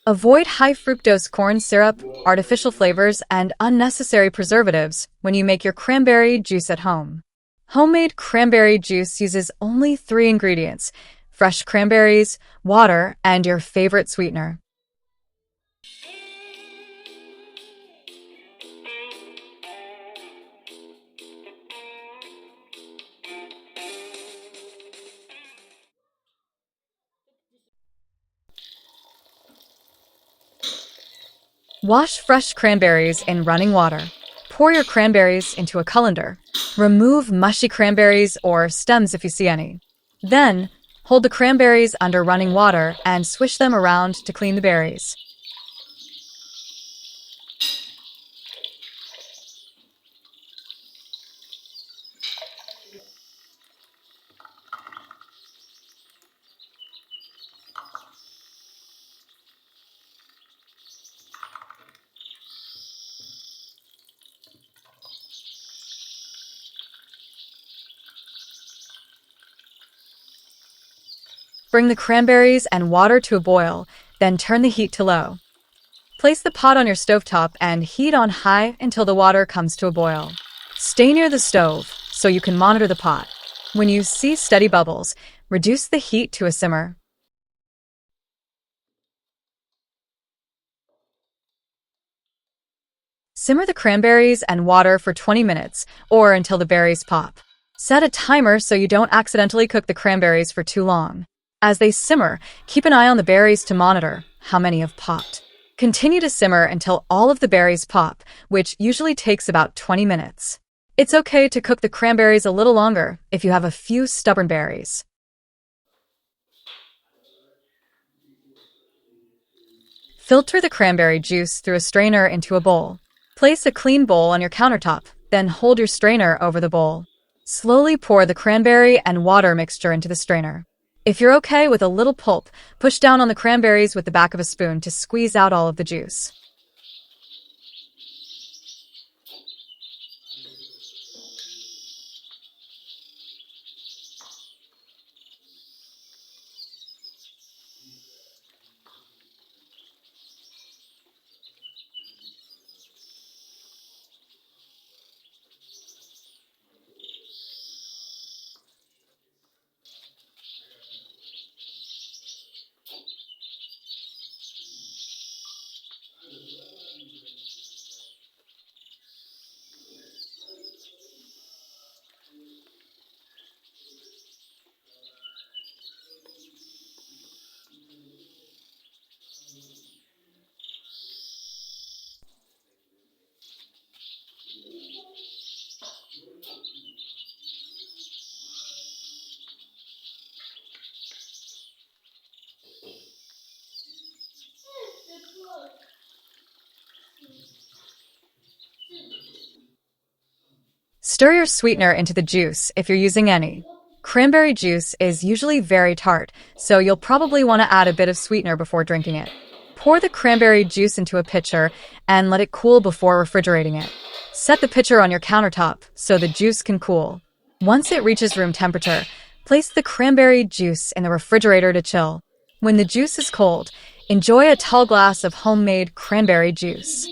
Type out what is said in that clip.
Avoid high fructose corn syrup, artificial flavors, and unnecessary preservatives when you make your cranberry juice at home. Homemade cranberry juice uses only 3 ingredients: fresh cranberries, water, and your favorite sweetener. Wash fresh cranberries in running water. Pour your cranberries into a colander. Remove mushy cranberries or stems if you see any. Then, hold the cranberries under running water and swish them around to clean the berries. Bring the cranberries and water to a boil, then turn the heat to low. Place the pot on your stovetop and heat on high until the water comes to a boil. Stay near the stove so you can monitor the pot. When you see steady bubbles, reduce the heat to a simmer. Simmer the cranberries and water for 20 minutes or until the berries pop. Set a timer so you don't accidentally cook the cranberries for too long. As they simmer, keep an eye on the berries to monitor how many have popped. Continue to simmer until all of the berries pop, which usually takes about 20 minutes. It's okay to cook the cranberries a little longer if you have a few stubborn berries. Filter the cranberry juice through a strainer into a bowl. Place a clean bowl on your countertop, then hold your strainer over the bowl. Slowly pour the cranberry and water mixture into the strainer. If you're okay with a little pulp, push down on the cranberries with the back of a spoon to squeeze out all of the juice. Stir your sweetener into the juice if you're using any. Cranberry juice is usually very tart, so you'll probably want to add a bit of sweetener before drinking it. Pour the cranberry juice into a pitcher and let it cool before refrigerating it. Set the pitcher on your countertop so the juice can cool. Once it reaches room temperature, place the cranberry juice in the refrigerator to chill. When the juice is cold, enjoy a tall glass of homemade cranberry juice.